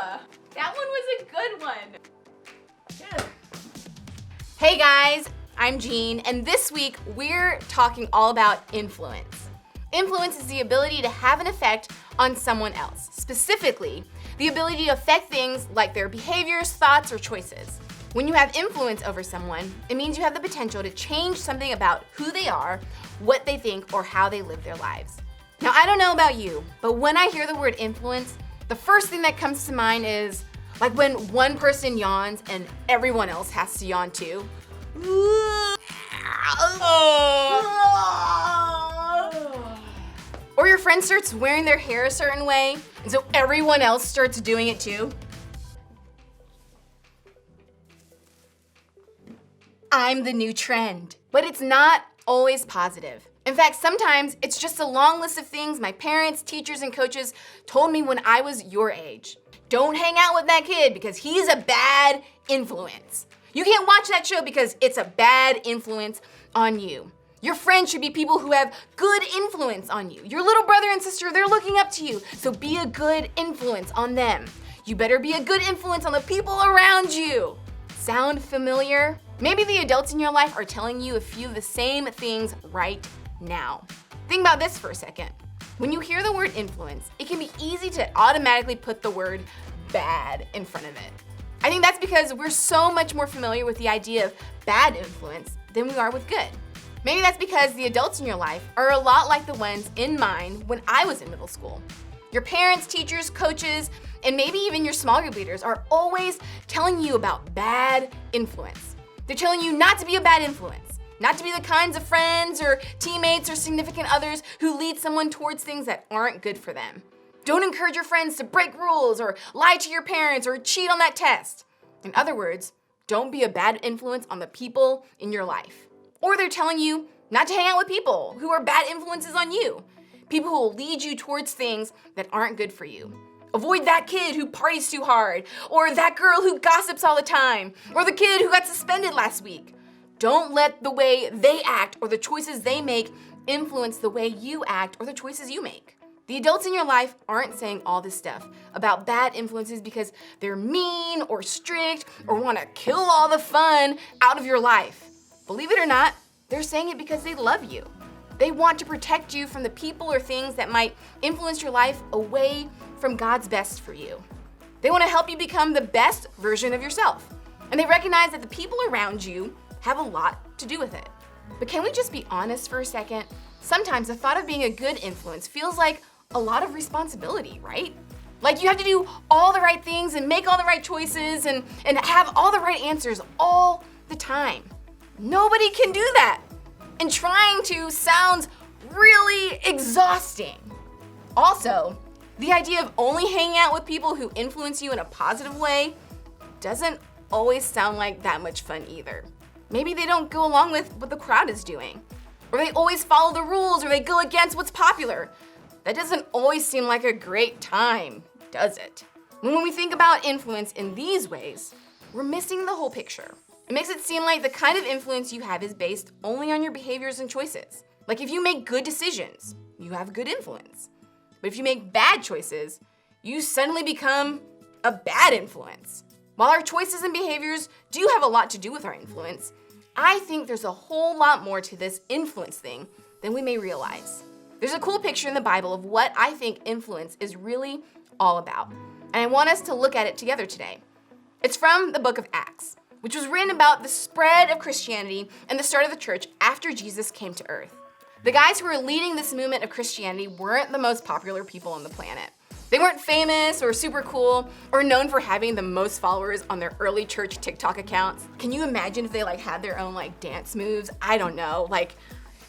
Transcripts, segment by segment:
That one was a good one. Yeah. Hey guys, I'm Jean, and this week we're talking all about influence. Influence is the ability to have an effect on someone else, specifically the ability to affect things like their behaviors, thoughts, or choices. When you have influence over someone, it means you have the potential to change something about who they are, what they think, or how they live their lives. Now, I don't know about you, but when I hear the word influence, the first thing that comes to mind is like when one person yawns and everyone else has to yawn too. Or your friend starts wearing their hair a certain way, and so everyone else starts doing it too. I'm the new trend. But it's not always positive. In fact, sometimes it's just a long list of things my parents, teachers, and coaches told me when I was your age. Don't hang out with that kid because he's a bad influence. You can't watch that show because it's a bad influence on you. Your friends should be people who have good influence on you. Your little brother and sister, they're looking up to you, so be a good influence on them. You better be a good influence on the people around you. Sound familiar? Maybe the adults in your life are telling you a few of the same things right now. Think about this for a second. When you hear the word influence, it can be easy to automatically put the word bad in front of it. I think that's because we're so much more familiar with the idea of bad influence than we are with good. Maybe that's because the adults in your life are a lot like the ones in mine when I was in middle school. Your parents, teachers, coaches, and maybe even your small group leaders are always telling you about bad influence. They're telling you not to be a bad influence, not to be the kinds of friends or teammates or significant others who lead someone towards things that aren't good for them. Don't encourage your friends to break rules or lie to your parents or cheat on that test. In other words, don't be a bad influence on the people in your life. Or they're telling you not to hang out with people who are bad influences on you. People who will lead you towards things that aren't good for you. Avoid that kid who parties too hard, or that girl who gossips all the time, or the kid who got suspended last week. Don't let the way they act or the choices they make influence the way you act or the choices you make. The adults in your life aren't saying all this stuff about bad influences because they're mean or strict or want to kill all the fun out of your life. Believe it or not, they're saying it because they love you. They want to protect you from the people or things that might influence your life away from God's best for you. They want to help you become the best version of yourself. And they recognize that the people around you have a lot to do with it. But can we just be honest for a second? Sometimes the thought of being a good influence feels like a lot of responsibility, right? Like you have to do all the right things and make all the right choices and have all the right answers all the time. Nobody can do that. And trying to sounds really exhausting. Also, the idea of only hanging out with people who influence you in a positive way doesn't always sound like that much fun either. Maybe they don't go along with what the crowd is doing, or they always follow the rules, or they go against what's popular. That doesn't always seem like a great time, does it? When we think about influence in these ways, we're missing the whole picture. It makes it seem like the kind of influence you have is based only on your behaviors and choices. Like if you make good decisions, you have good influence. But if you make bad choices, you suddenly become a bad influence. While our choices and behaviors do have a lot to do with our influence, I think there's a whole lot more to this influence thing than we may realize. There's a cool picture in the Bible of what I think influence is really all about. And I want us to look at it together today. It's from the book of Acts, which was written about the spread of Christianity and the start of the church after Jesus came to earth. The guys who were leading this movement of Christianity weren't the most popular people on the planet. They weren't famous or super cool or known for having the most followers on their early church TikTok accounts. Can you imagine if they had their own dance moves? I don't know,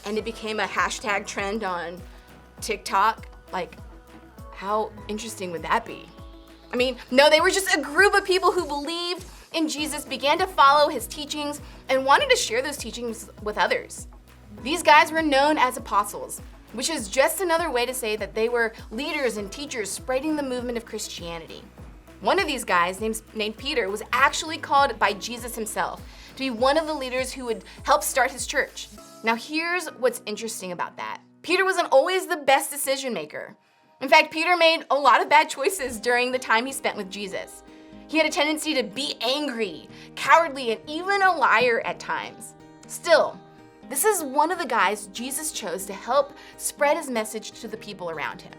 and it became a hashtag trend on TikTok? How interesting would that be? No, they were just a group of people who believed in Jesus, began to follow his teachings, and wanted to share those teachings with others. These guys were known as apostles, which is just another way to say that they were leaders and teachers spreading the movement of Christianity. One of these guys, named Peter, was actually called by Jesus himself to be one of the leaders who would help start his church. Now here's what's interesting about that. Peter wasn't always the best decision maker. In fact, Peter made a lot of bad choices during the time he spent with Jesus. He had a tendency to be angry, cowardly, and even a liar at times. Still, this is one of the guys Jesus chose to help spread his message to the people around him.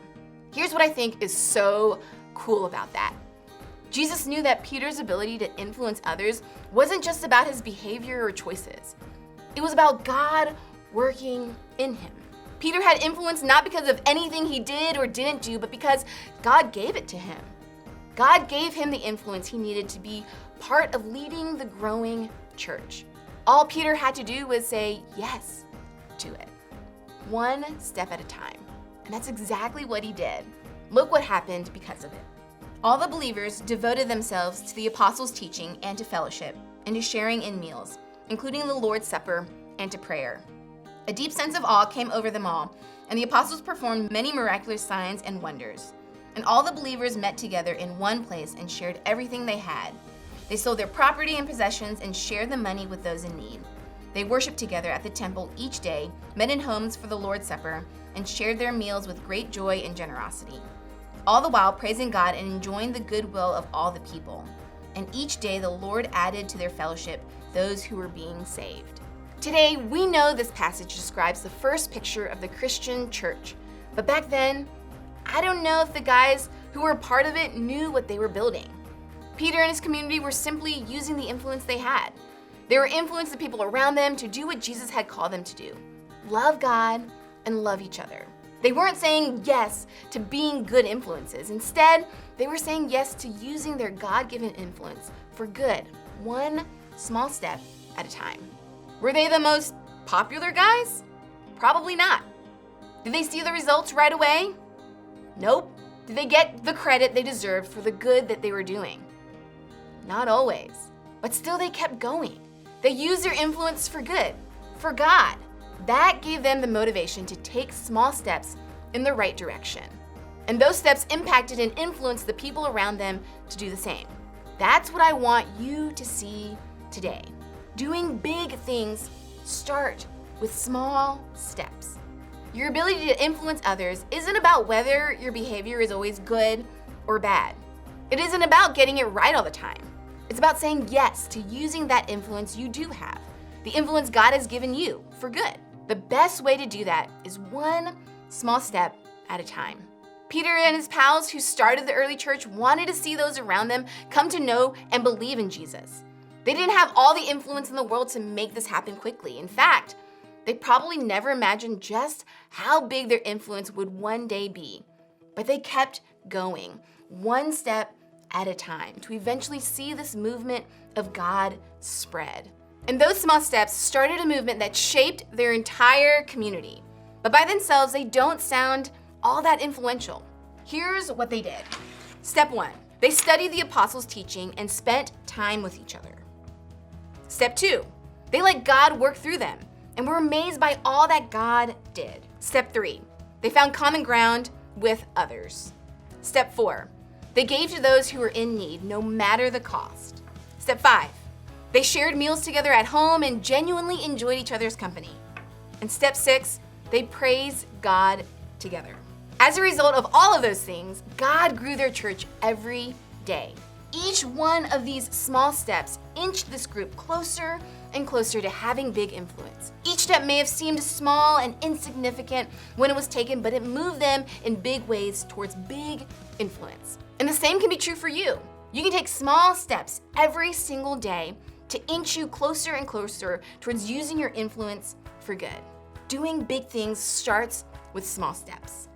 Here's what I think is so cool about that. Jesus knew that Peter's ability to influence others wasn't just about his behavior or choices. It was about God working in him. Peter had influence not because of anything he did or didn't do, but because God gave it to him. God gave him the influence he needed to be part of leading the growing church. All Peter had to do was say yes to it, one step at a time. And that's exactly what he did. Look what happened because of it. All the believers devoted themselves to the apostles' teaching and to fellowship, and to sharing in meals, including the Lord's Supper and to prayer. A deep sense of awe came over them all, and the apostles performed many miraculous signs and wonders. And all the believers met together in one place and shared everything they had. They sold their property and possessions and shared the money with those in need. They worshiped together at the temple each day, met in homes for the Lord's Supper, and shared their meals with great joy and generosity, all the while praising God and enjoying the goodwill of all the people. And each day the Lord added to their fellowship those who were being saved. Today, we know this passage describes the first picture of the Christian church. But back then, I don't know if the guys who were part of it knew what they were building. Peter and his community were simply using the influence they had. They were influencing the people around them to do what Jesus had called them to do: love God and love each other. They weren't saying yes to being good influences. Instead, they were saying yes to using their God-given influence for good, one small step at a time. Were they the most popular guys? Probably not. Did they see the results right away? Nope. Did they get the credit they deserved for the good that they were doing? Not always. But still, they kept going. They used their influence for good, for God. That gave them the motivation to take small steps in the right direction. And those steps impacted and influenced the people around them to do the same. That's what I want you to see today. Doing big things start with small steps. Your ability to influence others isn't about whether your behavior is always good or bad. It isn't about getting it right all the time. It's about saying yes to using that influence you do have, the influence God has given you for good. The best way to do that is one small step at a time. Peter and his pals who started the early church wanted to see those around them come to know and believe in Jesus. They didn't have all the influence in the world to make this happen quickly. In fact, they probably never imagined just how big their influence would one day be. But they kept going, one step at a time, to eventually see this movement of God spread. And those small steps started a movement that shaped their entire community. But by themselves, they don't sound all that influential. Here's what they did. Step 1, they studied the apostles' teaching and spent time with each other. Step 2, they let God work through them and were amazed by all that God did. Step 3, they found common ground with others. Step 4, they gave to those who were in need, no matter the cost. Step 5, they shared meals together at home and genuinely enjoyed each other's company. And step 6, they praised God together. As a result of all of those things, God grew their church every day. Each one of these small steps inched this group closer and closer to having big influence. Each step may have seemed small and insignificant when it was taken, but it moved them in big ways towards big influence. And the same can be true for you. You can take small steps every single day to inch you closer and closer towards using your influence for good. Doing big things starts with small steps.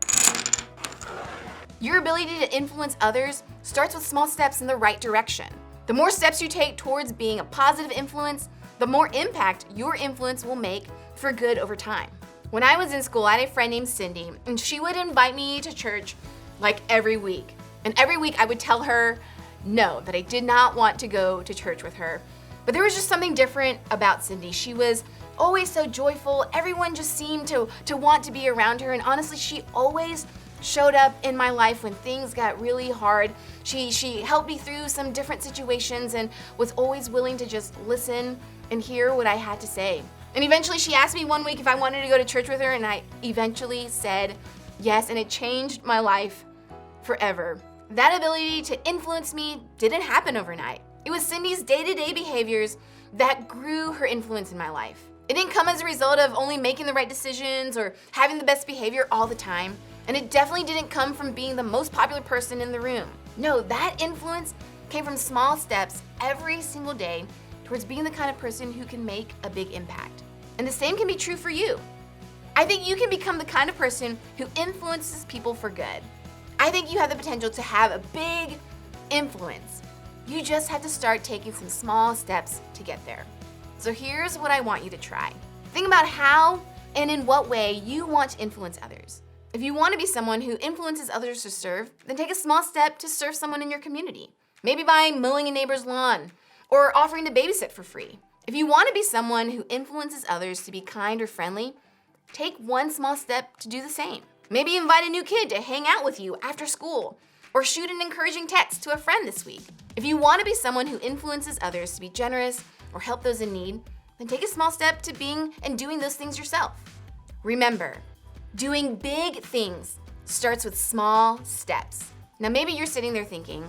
Your ability to influence others starts with small steps in the right direction. The more steps you take towards being a positive influence, the more impact your influence will make for good over time. When I was in school, I had a friend named Cindy, and she would invite me to church like every week. And every week I would tell her no, that I did not want to go to church with her. But there was just something different about Cindy. She was always so joyful. Everyone just seemed to want to be around her. And honestly, she always showed up in my life when things got really hard. She helped me through some different situations and was always willing to just listen and hear what I had to say. And eventually she asked me one week if I wanted to go to church with her, and I eventually said Yes, and it changed my life forever. That ability to influence me didn't happen overnight. It was Cindy's day-to-day behaviors that grew her influence in my life. It didn't come as a result of only making the right decisions or having the best behavior all the time. And it definitely didn't come from being the most popular person in the room. No, that influence came from small steps every single day towards being the kind of person who can make a big impact. And the same can be true for you. I think you can become the kind of person who influences people for good. I think you have the potential to have a big influence. You just have to start taking some small steps to get there. So here's what I want you to try. Think about how and in what way you want to influence others. If you want to be someone who influences others to serve, then take a small step to serve someone in your community. Maybe by mowing a neighbor's lawn or offering to babysit for free. If you want to be someone who influences others to be kind or friendly, take one small step to do the same. Maybe invite a new kid to hang out with you after school or shoot an encouraging text to a friend this week. If you want to be someone who influences others to be generous or help those in need, then take a small step to being and doing those things yourself. Remember, doing big things starts with small steps. Now maybe you're sitting there thinking,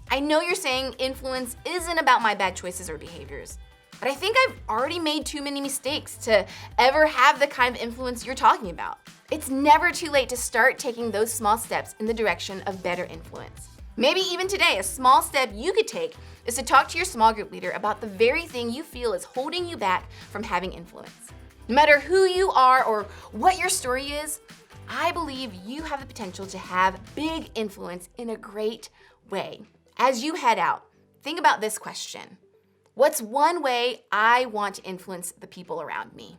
I know you're saying influence isn't about my bad choices or behaviors, but I think I've already made too many mistakes to ever have the kind of influence you're talking about. It's never too late to start taking those small steps in the direction of better influence. Maybe even today, a small step you could take is to talk to your small group leader about the very thing you feel is holding you back from having influence. No matter who you are or what your story is, I believe you have the potential to have big influence in a great way. As you head out, think about this question. What's one way I want to influence the people around me?